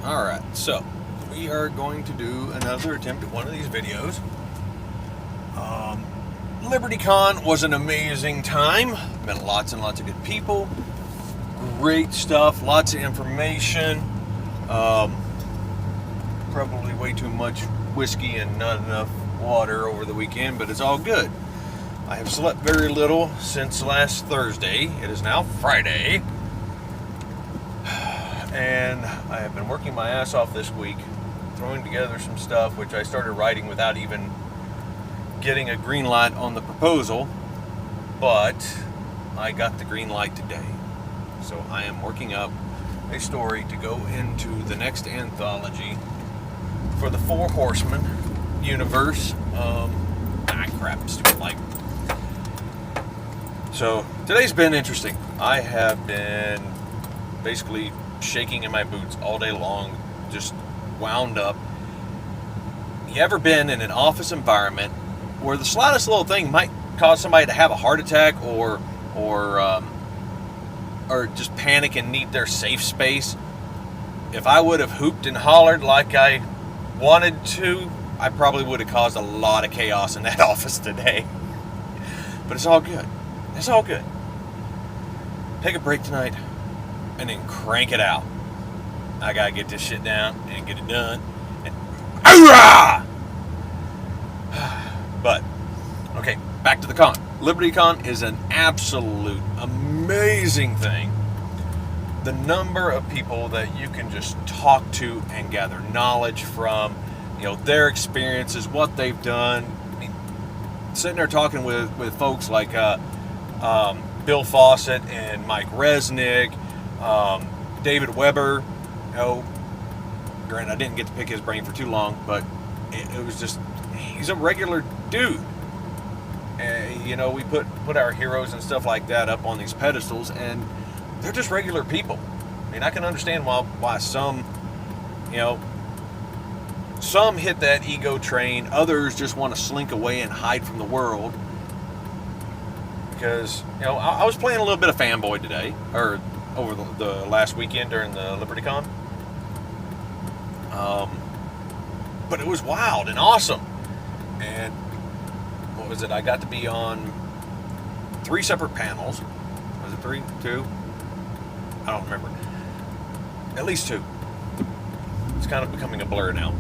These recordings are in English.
Alright, so we are going to do another attempt at one of these videos. LibertyCon was an amazing time. Met lots and lots of good people. Great stuff, lots of information. Probably way too much whiskey and not enough water over the weekend, but it's all good. I have slept very little since last Thursday. It is now Friday. And I have been working my ass off this week, throwing together some stuff, which I started writing without even getting a green light on the proposal, but I got the green light today. So I am working up a story to go into the next anthology for the Four Horsemen universe. So today's been interesting. I have been basically shaking in my boots all day long, just wound up. You ever been in an office environment where the slightest little thing might cause somebody to have a heart attack or just panic and need their safe space? If I would have hooped and hollered like I wanted to, I probably would have caused a lot of chaos in that office today. But it's all good. It's all good. Take a break tonight and then crank it out. I gotta get this shit down and get it done. And but okay, back to the con. LibertyCon is an absolute amazing thing. The number of people that you can just talk to and gather knowledge from, their experiences, what they've done. I mean, sitting there talking with folks like Bill Fawcett and Mike Resnick, David Weber. Granted, I didn't get to pick his brain for too long, but it was just, he's a regular dude. We put our heroes and stuff like that up on these pedestals, and they're just regular people. I mean, I can understand why some, some hit that ego train, others just want to slink away and hide from the world. Because, I was playing a little bit of fanboy today, or over the last weekend during the LibertyCon. But it was wild and awesome. And what was it? I got to be on 3 separate panels. Was it 3? 2? I don't remember. At least 2. It's kind of becoming a blur now.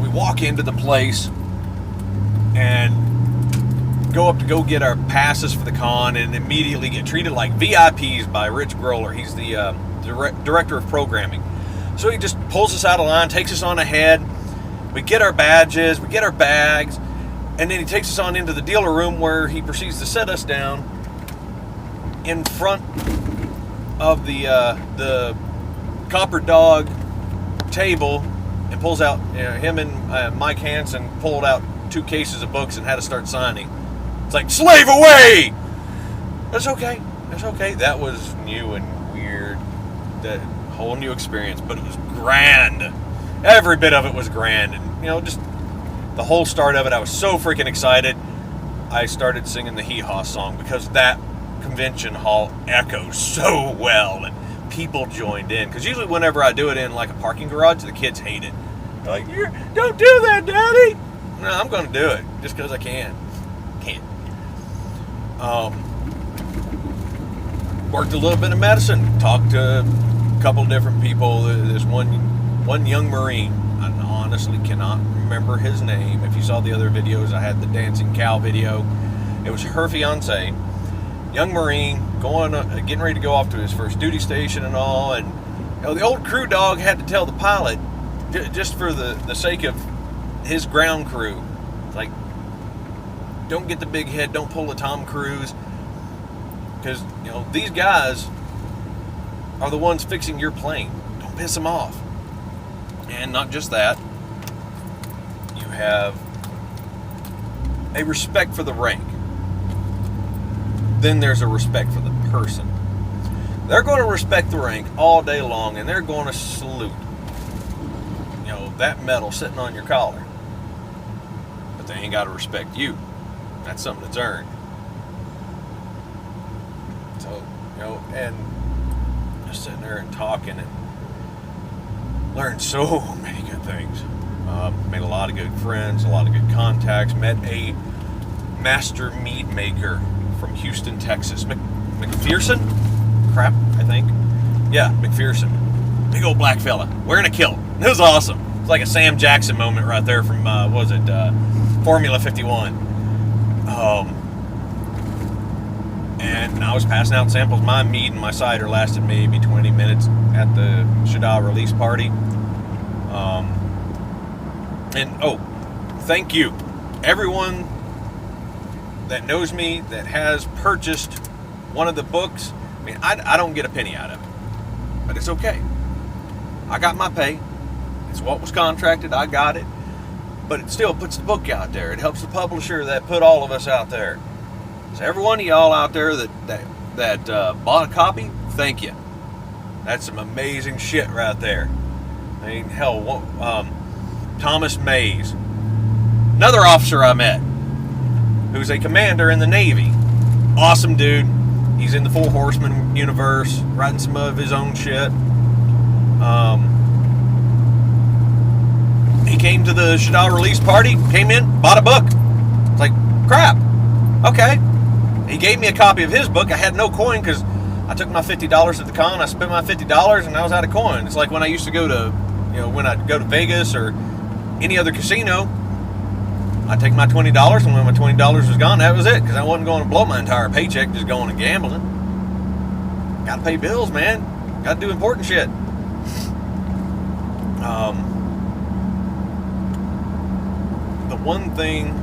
We walk into the place and go up to go get our passes for the con, and immediately get treated like VIPs by Rich Groller. He's the director of programming. So he just pulls us out of line, takes us on ahead. We get our badges, we get our bags, and then he takes us on into the dealer room, where he proceeds to set us down in front of the Copper Dog table, and pulls out, him and Mike Hansen pulled out 2 cases of books and had to start signing. It's like, slave away! That's okay. That's okay. That was new and weird. That whole new experience, but it was grand. Every bit of it was grand. And, just the whole start of it, I was so freaking excited. I started singing the Hee Haw song because that convention hall echoes so well, and people joined in. Because usually whenever I do it in like a parking garage, the kids hate it. They're like, don't do that, Daddy! No, I'm going to do it just because I can. Can't. Worked a little bit of medicine, talked to a couple of different people. There's one young Marine. I honestly cannot remember his name. If you saw the other videos, I had the dancing cow video. It was her fiance, young Marine, getting ready to go off to his first duty station and all. And the old crew dog had to tell the pilot, just for the sake of his ground crew, like, don't get the big head, don't pull a Tom Cruise, because these guys are the ones fixing your plane. Don't piss them off. And not just that, you have a respect for the rank. Then there's a respect for the person. They're going to respect the rank all day long, and they're going to salute that medal sitting on your collar. But they ain't got to respect you. That's something that's earned. So, and Just sitting there and talking and learned so many good things. Made a lot of good friends, a lot of good contacts. Met a master mead maker from Houston, Texas. McPherson? Crap, I think. Yeah, McPherson. Big old black fella. Wearing a kilt. It was awesome. It's like a Sam Jackson moment right there from, Formula 51. And I was passing out samples. My mead and my cider lasted maybe 20 minutes at the Shada release party. Thank you. Everyone that knows me, that has purchased one of the books. I mean, I don't get a penny out of it, but it's okay. I got my pay. It's what was contracted. I got it. But it still puts the book out there. It helps the publisher that put all of us out there. So every one of y'all out there that bought a copy, thank you. That's some amazing shit right there. I mean, hell, Thomas Mays, another officer I met, who's a commander in the Navy. Awesome dude. He's in the Four Horsemen universe, writing some of his own shit. He came to the Shada release party, came in, bought a book. It's like, crap. Okay. He gave me a copy of his book. I had no coin because I took my $50 at the con. I spent my $50 and I was out of coin. It's like when I used to go to, when I'd go to Vegas or any other casino, I'd take my $20, and when my $20 was gone, that was it, because I wasn't going to blow my entire paycheck just going and gambling. Got to pay bills, man. Got to do important shit. The one thing,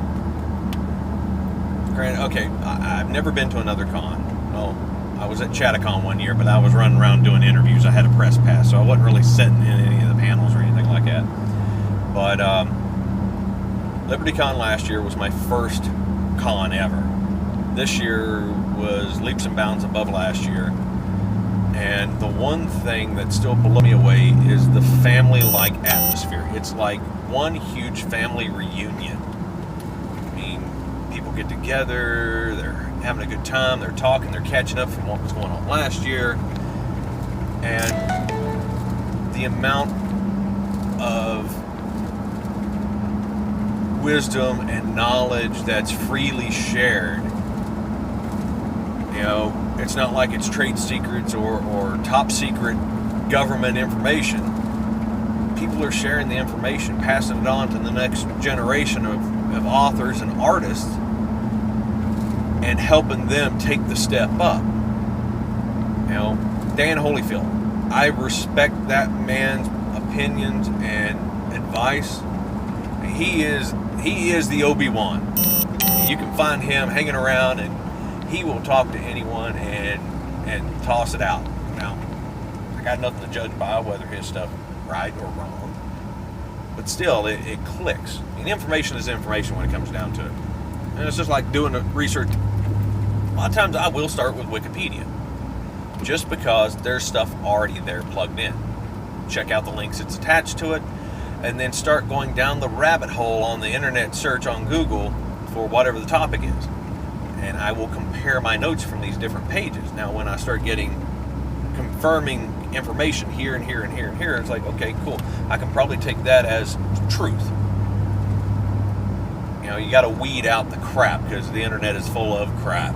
okay, I've never been to another con. Well, I was at ChataCon one year, but I was running around doing interviews. I had a press pass, so I wasn't really sitting in any of the panels or anything like that. But LibertyCon last year was my first con ever. This year was leaps and bounds above last year. And the one thing that still blew me away is the family-like atmosphere. It's like one huge family reunion. I mean, people get together, they're having a good time, they're talking, they're catching up from what was going on last year. And the amount of wisdom and knowledge that's freely shared. It's not like it's trade secrets or top secret government information. People are sharing the information, passing it on to the next generation of authors and artists, and helping them take the step up. Dan Holyfield, I respect that man's opinions and advice. He is the Obi-Wan. You can find him hanging around, and he will talk to anyone and toss it out. Now, I got nothing to judge by whether his stuff is right or wrong, but still, it clicks. I mean, information is information when it comes down to it. And it's just like doing research. A lot of times I will start with Wikipedia, just because there's stuff already there plugged in. Check out the links it's attached to it, and then start going down the rabbit hole on the internet search on Google for whatever the topic is. And I will compare my notes from these different pages. Now, when I start getting confirming information here and here and here and here, it's like, okay, cool. I can probably take that as truth. You got to weed out the crap, because the internet is full of crap.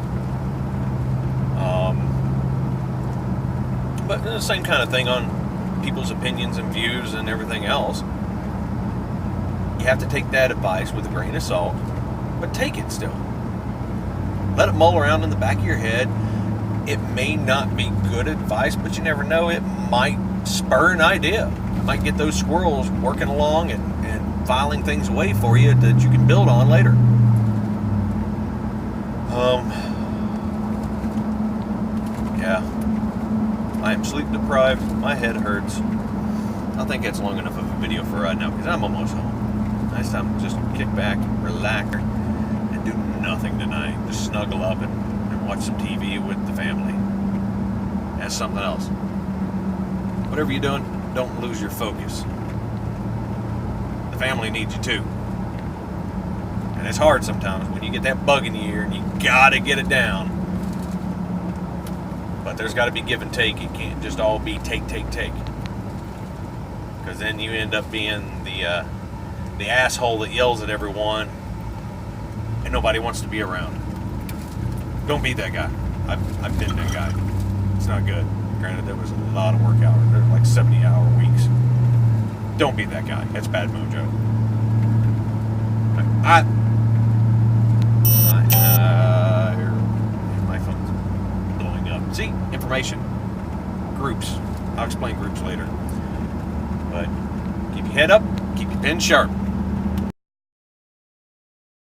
But the same kind of thing on people's opinions and views and everything else. You have to take that advice with a grain of salt, but take it still. Let it mull around in the back of your head. It may not be good advice, but you never know. It might spur an idea. It might get those squirrels working along and filing things away for you that you can build on later. Yeah. I am sleep deprived. My head hurts. I think that's long enough of a video for right now, because I'm almost home. Nice time to just kick back, relax, and do nothing tonight. Just snuggle up and watch some TV with the family. That's something else. Whatever you're doing, don't lose your focus. The family needs you too. And it's hard sometimes when you get that bug in your ear and you gotta get it down. But there's got to be give and take. It can't just all be take. Because then you end up being the asshole that yells at everyone and nobody wants to be around. Don't be that guy. I've been that guy. It's not good. Granted, there was a lot of work hours. There were like 70-hour weeks. Don't be that guy. That's bad mojo. My phone's blowing up. See? Information. Groups. I'll explain groups later. But keep your head up. Keep your pen sharp.